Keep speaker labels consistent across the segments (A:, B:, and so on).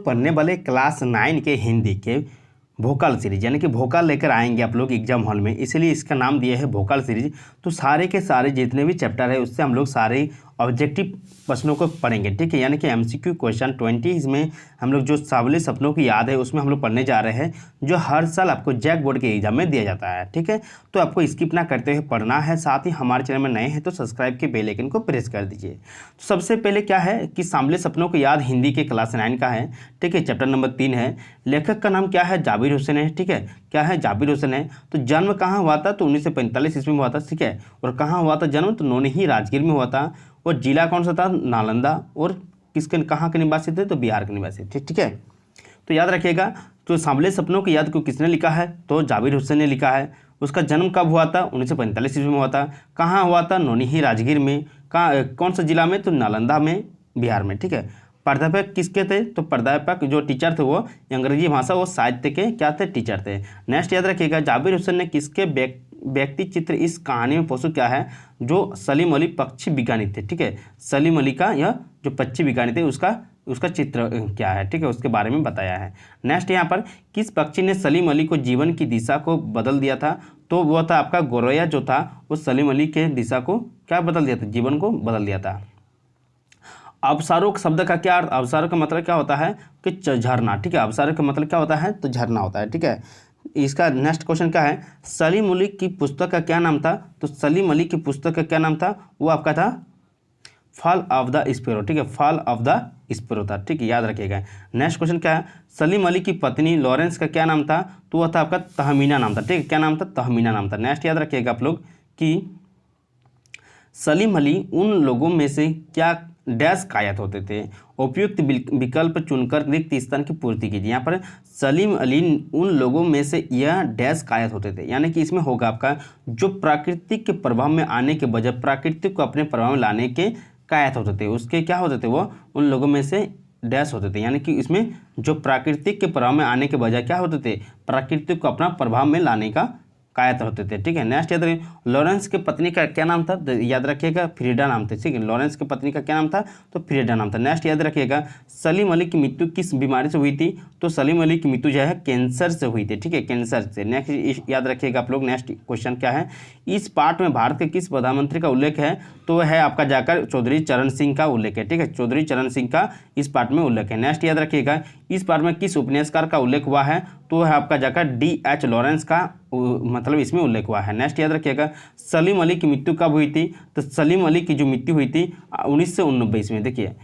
A: पढ़ने वाले क्लास 9 के हिंदी के वोकल सीरीज यानी कि वोकल लेकर आएंगे आप लोग एग्जाम हॉल में, इसलिए इसका नाम दिया है वोकल सीरीज। तो सारे के सारे जितने भी चैप्टर है उससे हम लोग सारे ऑब्जेक्टिव प्रश्नों को पढ़ेंगे, ठीक है। यानी कि एमसीक्यू क्वेश्चन 20 इसमें हम लोग जो सांवले सपनों की याद है उसमें हम लोग पढ़ने जा रहे हैं, जो हर साल आपको जैक बोर्ड के एग्जाम में दिया जाता है, ठीक है। तो आपको स्किप ना करते हुए पढ़ना है। साथ ही हमारे चैनल में नए हैं तो सब्सक्राइब के बेल आइकन को प्रेस कर दीजिए। तो सबसे पहले क्या है कि सांवले सपनों की याद हिंदी के क्लास 9 का है, ठीक है। चैप्टर नंबर 3 है। लेखक का नाम क्या है? जाबिर हुसैन है, ठीक है। क्या है? जाबिर हुसैन है। तो जन्म कहाँ हुआ था? तो 1945 ईस्वी में हुआ था, ठीक है। और कहाँ हुआ था जन्म? तो नौनिही राजगीर में हुआ था। और जिला कौन सा था? नालंदा। और किसके कहाँ के निवासी थे? तो बिहार के निवासी थे, ठीक है। तो याद रखिएगा। तो सांवले सपनों की याद को किसने लिखा है? तो जाबिर हुसैन ने लिखा है। उसका जन्म कब हुआ था? 1945 ईस्वी में हुआ था। कहाँ हुआ था? नौनिही राजगीर में। कहाँ कौन सा जिला में? तो नालंदा में, बिहार में, ठीक है। प्राध्यापक किसके थे? तो प्राध्यापक जो टीचर थे वो अंग्रेजी भाषा व साहित्य के क्या थे? टीचर थे। नेक्स्ट याद रखिएगा, जाबिर हुसैन ने किसके व्यक्ति चित्र इस कहानी में प्रस्तुत क्या है? जो सलीम अली पक्षी विज्ञानी थे, ठीक है। सलीम अली का यह जो पक्षी विज्ञानी थे उसका चित्र क्या है, ठीक है, उसके बारे में बताया है। नेक्स्ट यहाँ पर किस पक्षी ने सलीम अली को जीवन की दिशा को बदल दिया था? तो वो था आपका गोरैया जो था वो सलीम अली के दिशा को क्या बदल दिया था? जीवन को बदल दिया था। अवसारों शब्द का क्या अर्थ? अवसारों का मतलब क्या होता है कि झरना, ठीक है। अवसारों का मतलब क्या होता है? तो झरना होता है, ठीक है। इसका नेक्स्ट क्वेश्चन क्या है? सलीम अली की पुस्तक का क्या नाम था? तो सलीम अली की पुस्तक का क्या नाम था? वो आपका था फॉल ऑफ द स्पैरो, ठीक है। फॉल ऑफ द स्पैरो था, ठीक है, याद रखिएगा। नेक्स्ट क्वेश्चन क्या है? सलीम अली की पत्नी लॉरेंस का क्या नाम था? तो वह था आपका तहमीना नाम था, ठीक है। क्या नाम था? तहमीना नाम था। नेक्स्ट याद रखिएगा आप लोग कि सलीम अली उन लोगों में से क्या डैश कायत होते थे? उपयुक्त विकल्प चुनकर रिक्त स्थान की पूर्ति कीजिए। यहाँ पर सलीम अली उन लोगों में से यह डैश कायत होते थे, यानी कि इसमें होगा आपका जो प्राकृतिक के प्रभाव में आने के बजाय प्राकृतिक को अपने प्रभाव में लाने के कायत होते थे, उसके क्या होते थे? वो उन लोगों में से डैश होते थे, यानी कि इसमें जो प्राकृतिक के प्रभाव में आने के बजाय क्या होते थे? प्राकृतिक को अपना प्रभाव में लाने का कायत होते थे, ठीक है। नेक्स्ट याद रखिए, लॉरेंस के पत्नी का क्या नाम था? तो याद रखिएगा फ्रीडा नाम था, ठीक है। लॉरेंस के पत्नी का क्या नाम था? तो फ्रीडा नाम था। नेक्स्ट याद रखिएगा, सलीम अली की मृत्यु किस बीमारी से हुई थी? तो सलीम अली की मृत्यु जो है कैंसर से हुई थी, ठीक है, कैंसर से। नेक्स्ट याद रखिएगा आप लोग। नेक्स्ट क्वेश्चन क्या है? इस पार्ट में भारत के किस प्रधानमंत्री का उल्लेख है? तो है आपका जाकर चौधरी चरण सिंह का उल्लेख है, ठीक है। चौधरी चरण सिंह का इस पार्ट में उल्लेख है। नेक्स्ट याद रखिएगा, इस पार्ट में किस उपन्यासकार का उल्लेख हुआ है? तो है आपका जाकर D.H. लॉरेंस का मतलब इसमें उल्लेख हुआ है। नेक्स्ट याद रखिएगा, सलीम अली की मृत्यु कब हुई थी? तो सलीम अली की जो मृत्यु हुई थी 1989 ईस्वी में, देखिए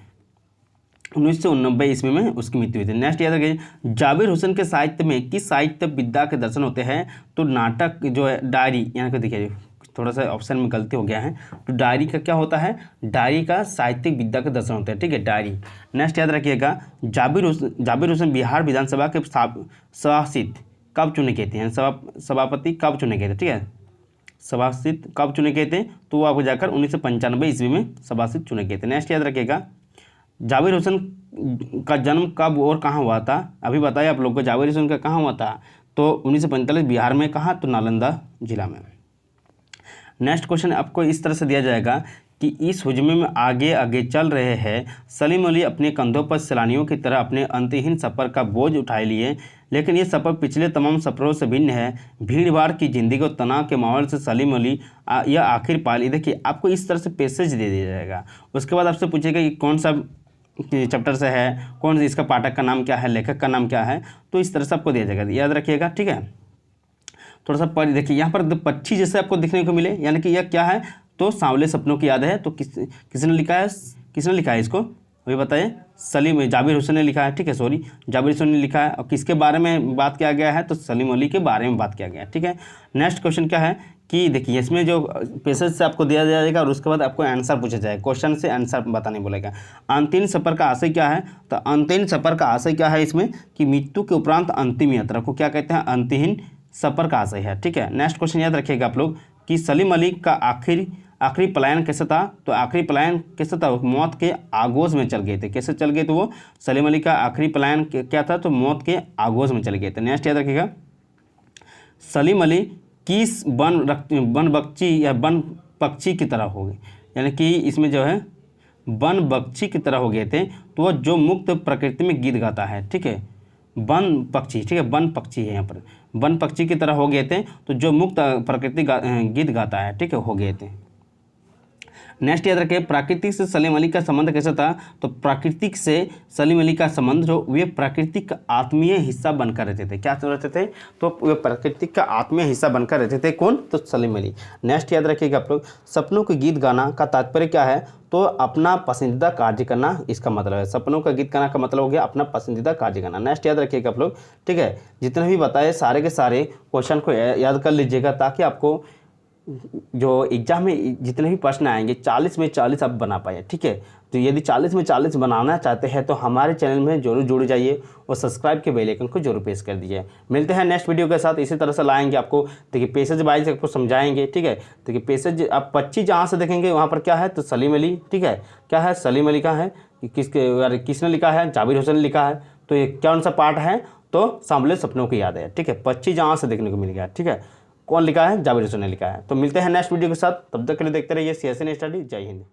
A: 1989 ईस्वी में उसकी मृत्यु हुई थी। नेक्स्ट याद रखिए, जाबिर हुसैन के साहित्य में किस साहित्य विद्या के दर्शन होते हैं? तो नाटक जो है डायरी, यहाँ पे देखिए थोड़ा सा ऑप्शन में गलती हो गया है। तो डायरी का क्या होता है? डायरी का साहित्यिक विद्या के दर्शन होते हैं, ठीक है, डायरी। नेक्स्ट याद रखिएगा, जाबिर हुसैन बिहार विधानसभा के सभासित कब चुने गए थे? सभापति कब चुने गए थे, ठीक है, सभासित कब चुने गए थे? तो वो आपको जाकर 1995 ईस्वी में सभासित चुने गए थे। नेक्स्ट याद रखिएगा, जाबिर हुसैन का जन्म कब और कहाँ हुआ था? अभी बताइए आप लोग को जाबिर हुसैन का कहाँ हुआ था? तो 1945 बिहार में। कहाँ? तो नालंदा जिला में। नेक्स्ट क्वेश्चन आपको इस तरह से दिया जाएगा कि इस हुजमे में आगे आगे चल रहे हैं सलीम अली अपने कंधों पर सैलानियों की तरह अपने अंतहीन सफ़र का बोझ उठाए लिए, लेकिन ये सफ़र पिछले तमाम सफ़रों से भिन्न है। भीड़ भाड़ की ज़िंदगी और तनाव के माहौल से सलीम अली यह आखिर पा ली। देखिए आपको इस तरह से पैसेज दे दिया जाएगा। उसके बाद आपसे पूछेगा कि कौन सा चैप्टर से है, कौन सा इसका पाठक का नाम क्या है, लेखक का नाम क्या है, तो इस तरह से आपको दिया जाएगा, याद रखिएगा, ठीक है। थोड़ा सा पढ़ देखिए, यहाँ पर पक्षी जैसे आपको दिखने को मिले, यानी कि यह क्या है? तो सांवले सपनों की याद है। तो किसने लिखा है? किसने लिखा है इसको? अभी बताइए। जाबिर हुसैन ने लिखा है, ठीक है, सॉरी जाबिर हुसैन ने लिखा है। और किसके बारे में बात किया गया है? तो सलीम अली के बारे में बात किया गया है, ठीक है। नेक्स्ट क्वेश्चन क्या है कि देखिए इसमें जो पैसेज से आपको दिया जाएगा और उसके बाद आपको आंसर पूछा जाएगा, क्वेश्चन से आंसर बताने बोलेगा। अंतिम सफ़र का आशय क्या है? तो अंतिम सफ़र का आशय क्या है इसमें कि मृत्यु के उपरांत अंतिम यात्रा को क्या कहते हैं? अंतहीन सफ़र का आशय है, ठीक है। नेक्स्ट क्वेश्चन याद रखिएगा आप लोग कि सलीम अली का आखिरी पलायन कैसे था? तो आखिरी पलायन कैसे था? मौत के आगोश में चल गए थे। कैसे चल गए थे वो? सलीम अली का आखिरी पलायन क्या था? तो मौत के आगोश में चल गए थे। नेक्स्ट याद रखिएगा, सलीम अली किस वन बख्ची या वन पक्षी की तरह हो गए, यानी कि इसमें जो है वन पक्षी की तरह हो गए थे, तो वह जो मुक्त प्रकृति में गीत गाता है, ठीक है, वन पक्षी, ठीक है, वन पक्षी है यहाँ पर, वन पक्षी की तरह हो गए थे, तो जो मुक्त प्रकृति गीत गाता है, ठीक है, हो गए थे। नेक्स्ट याद रखिए, प्राकृतिक से सलीम अली का संबंध कैसा था? तो प्राकृतिक से सलीम अली का संबंध जो वे प्राकृतिक का आत्मीय हिस्सा बनकर रहते थे। क्या रहते थे? तो वे प्राकृतिक का आत्मीय हिस्सा बनकर रहते थे। कौन? तो सलीम अली। नेक्स्ट याद रखिएगा आप लोग, सपनों के गीत गाना का तात्पर्य क्या है? तो अपना पसंदीदा कार्य करना इसका मतलब है। सपनों का गीत गाना का मतलब हो गया अपना पसंदीदा कार्य करना। नेक्स्ट याद रखिएगा आप लोग, ठीक है, जितने भी बताए सारे के सारे क्वेश्चन को याद कर लीजिएगा, ताकि आपको जो एग्जाम में जितने भी प्रश्न आएंगे 40 में 40 आप बना पाए, ठीक है। तो यदि 40 में 40 बनाना चाहते हैं तो हमारे चैनल में जरूर जुड़ जाइए और सब्सक्राइब के बेल आइकन को जरूर प्रेस कर दीजिए। मिलते हैं नेक्स्ट वीडियो के साथ, इसी तरह से लाएंगे आपको। देखिए पैसेज वाइज आपको समझाएंगे, ठीक है। देखिए पैसेज आप 25 जहाँ से देखेंगे वहाँ पर क्या है? तो सलीम अली, ठीक है, क्या है? सलीम अली का है, किसने लिखा है? जाबिर हुसैन ने लिखा है। तो ये कौन सा पार्ट है? तो सांभले सपनों की याद है, ठीक है। 25 जहाँ से देखने को मिल गया, ठीक है। कौन लिखा है? जाबिर हुसैन ने लिखा है। तो मिलते हैं नेक्स्ट वीडियो के साथ, तब तक के लिए देखते रहिए CSN स्टडी। जय हिंद।